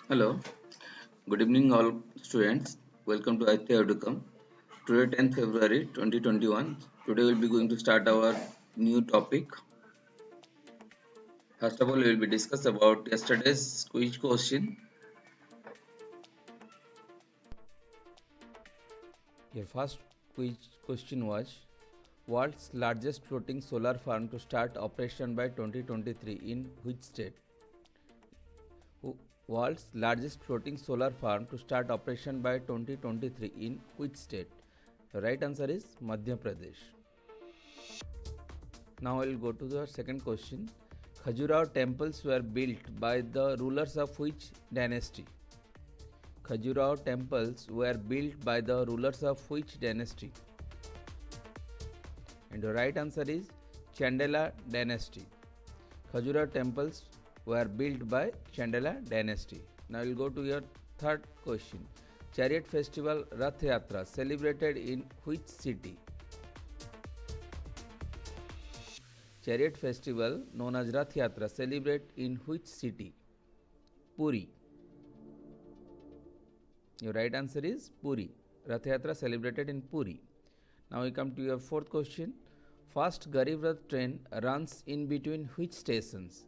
Hello, good evening all students. Welcome to ITI Educom. Today 10th February 2021. Today we'll be going to start our new topic. First of all, we will be discuss about yesterday's quiz question. Your first quiz question was world's largest floating solar farm to start operation by 2023 in which state? World's largest floating solar farm to start operation by 2023 in which state? The right answer is Madhya Pradesh. Now I will go to the second question. Khajuraho temples were built by the rulers of which dynasty? Khajuraho temples were built by the rulers of which dynasty? And the right answer is Chandela dynasty. Khajuraho temples were built by Chandela dynasty. Now we'll go to your third question. Chariot festival Rath Yatra celebrated in which city? Chariot festival known as Rath Yatra celebrate in which city? Puri. Your right answer is Puri. Rath Yatra celebrated in Puri. Now we come to your fourth question. Fast Garib Rath train runs in between which stations?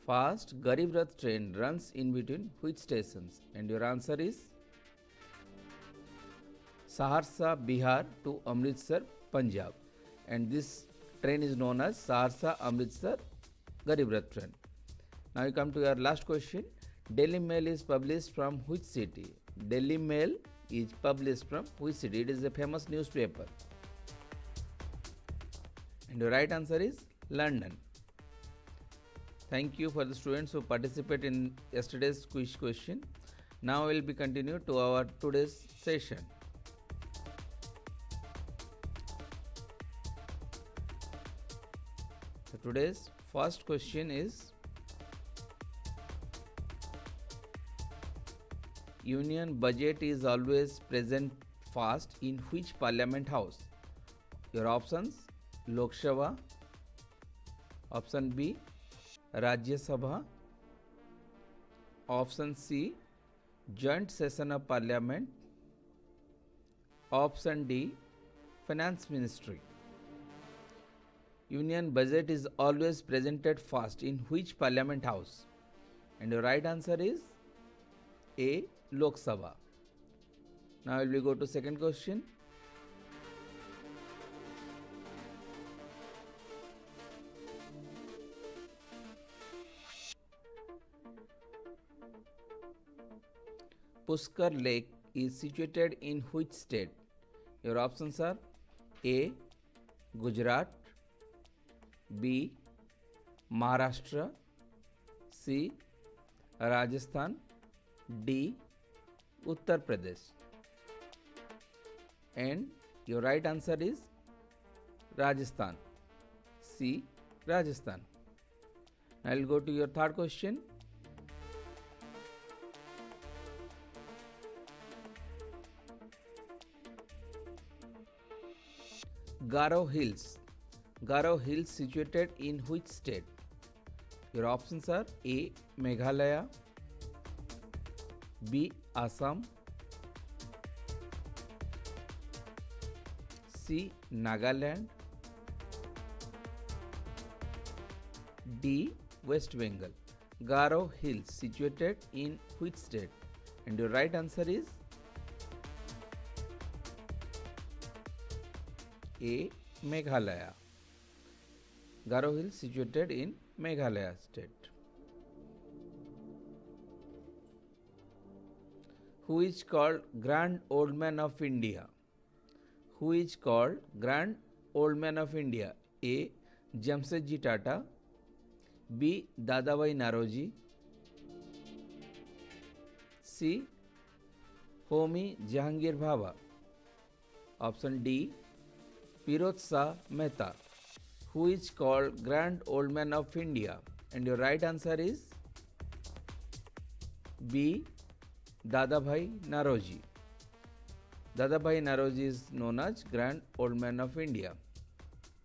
Fast Garib Rath train runs in between which stations? And your answer is Saharsa, Bihar to Amritsar, Punjab. And this train is known as Saharsa Amritsar Garib Rath train. Now we come to your last question. Daily Mail is published from which city? Daily Mail is published from which city? It is a famous newspaper. And the right answer is London. Thank you for the students who participate in yesterday's quiz question. Now we will be continued to our today's session. So today's first question is Union budget is always present fast in which parliament house? Your options Lok Sabha, option B Rajya Sabha, option C joint session of parliament, option D finance ministry. Union budget is always presented fast in which parliament house? And the right answer is A Lok Sabha. Now we will go to second question. Pushkar Lake is situated in which state? Your options are A Gujarat, B Maharashtra, C Rajasthan, D Uttar Pradesh. And your right answer is Rajasthan. C Rajasthan. Now I will go to your third question. Garo Hills. Garo Hills situated in which state? Your options are A Meghalaya, B Assam, C Nagaland, D West Bengal. Garo Hills situated in which state? And your right answer is A Meghalaya. Garo Hills situated in Meghalaya state. Who is called Grand Old Man of India? Who is called Grand Old Man of India? A. Jamsetji Tata, B. Dadabhai Naroji, C. Homi Jahangir Bhabha, option D. Pirot Shah Mehta. Who is called Grand Old Man of India? And your right answer is B. Dadabhai Naroji. Dadabhai Naroji is known as Grand Old Man of India.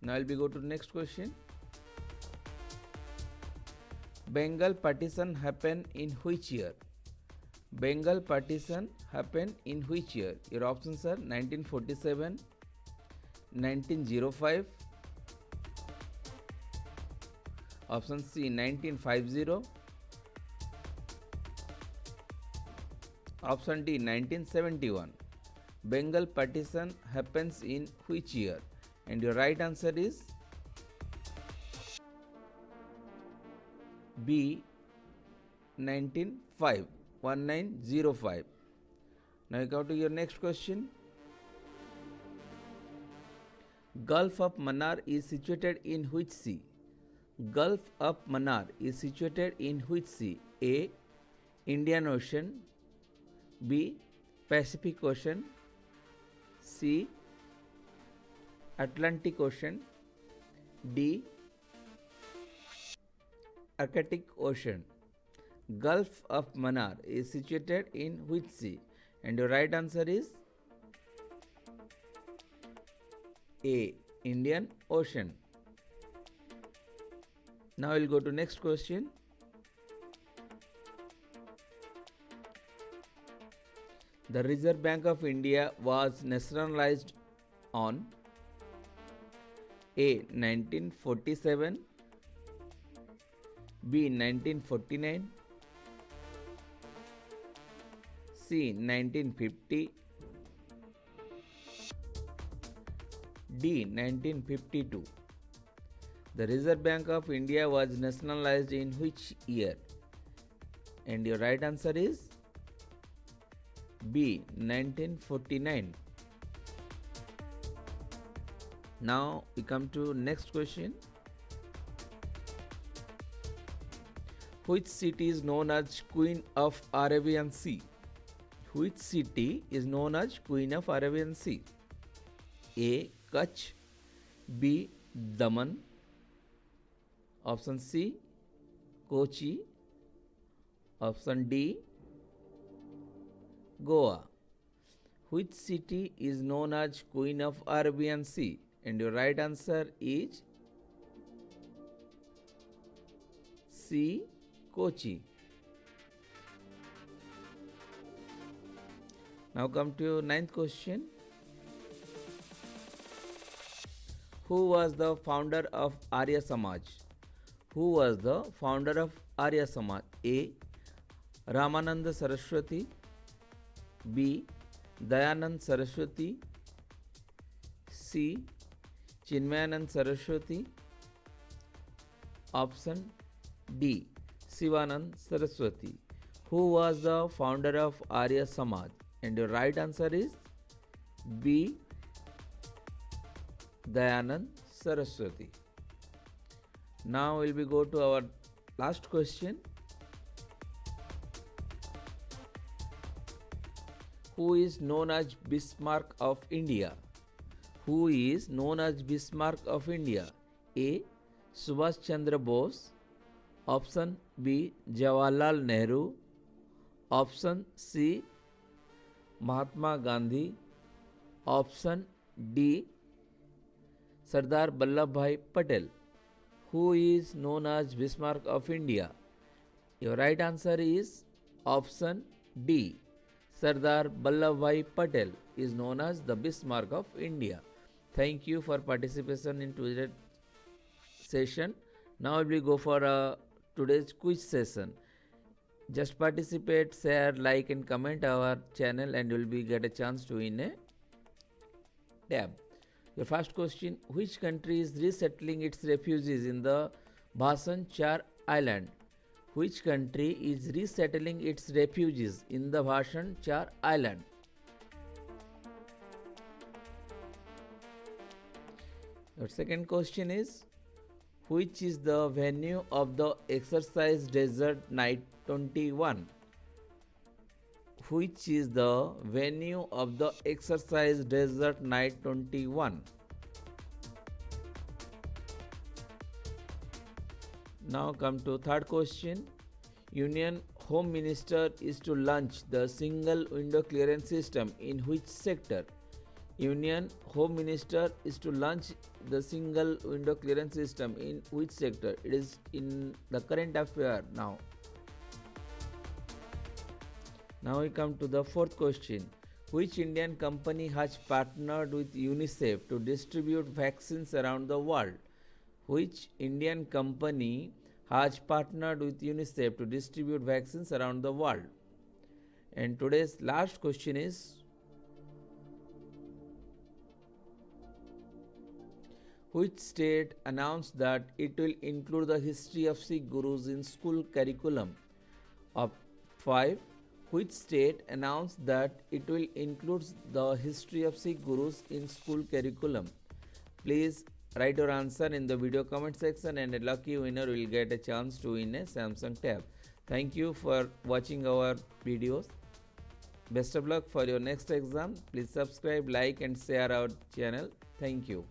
Now we go to the next question. Bengal partition happened in which year? Bengal partition happened in which year? Your options are 1947, 1905, option C 1950, option D 1971. Bengal partition happens in which year? And your right answer is B 1905, 1905. Now you come to your next question. Gulf of Mannar is situated in which sea? Gulf of Mannar is situated in which sea? A. Indian Ocean, B. Pacific Ocean, C. Atlantic Ocean, D. Arctic Ocean. Gulf of Mannar is situated in which sea? And your right answer is A. Indian Ocean. Now we'll go to next question. The Reserve Bank of India was nationalized on A. 1947, B. 1949, C. 1950, D. 1952. The Reserve Bank of India was nationalized in which year? And your right answer is B. 1949. Now we come to next question. Which city is known as Queen of Arabian Sea? Which city is known as Queen of Arabian Sea? A. Kutch, B. Daman, option C. Kochi, option D. Goa. Which city is known as Queen of Arabian Sea? And your right answer is C. Kochi. Now come to ninth question. Who was the founder of Arya Samaj? Who was the founder of Arya Samaj? A. Ramananda Saraswati, B. Dayanand Saraswati, C. Chinmayanand Saraswati, option D. Sivanand Saraswati. Who was the founder of Arya Samaj? And your right answer is B. Dayanand Saraswati. Now we will go to our last question. Who is known as Bismarck of India? Who is known as Bismarck of India? A. Subhash Chandra Bose, option B. Jawaharlal Nehru, option C. Mahatma Gandhi, option D. Sardar Vallabhbhai Patel. Who is known as Bismarck of India? Your right answer is option D. Sardar Vallabhbhai Patel is known as the Bismarck of India. Thank you for participation in today's session. Now we will go for today's quiz session. Just participate, share, like and comment our channel and you will get a chance to win a tab. Your first question, which country is resettling its refugees in the Bhasan Char Island? Which country is resettling its refugees in the Bhasan Char Island? Your second question is, which is the venue of the Exercise Desert Night 21? Which is the venue of the Exercise Desert Night 21? Now come to third question. Union Home Minister is to launch the single window clearance system in which sector? Union Home Minister is to launch the single window clearance system in which sector? It is in the current affair now. Now we come to the fourth question. Which Indian company has partnered with UNICEF to distribute vaccines around the world? Which Indian company has partnered with UNICEF to distribute vaccines around the world? And today's last question is, which state announced that it will include the history of Sikh gurus in school curriculum? Of 5. Which state announced that it will include the history of Sikh gurus in school curriculum? Please write your answer in the video comment section, and a lucky winner will get a chance to win a Samsung tab. Thank you for watching our videos. Best of luck for your next exam. Please subscribe, like and share our channel. Thank you.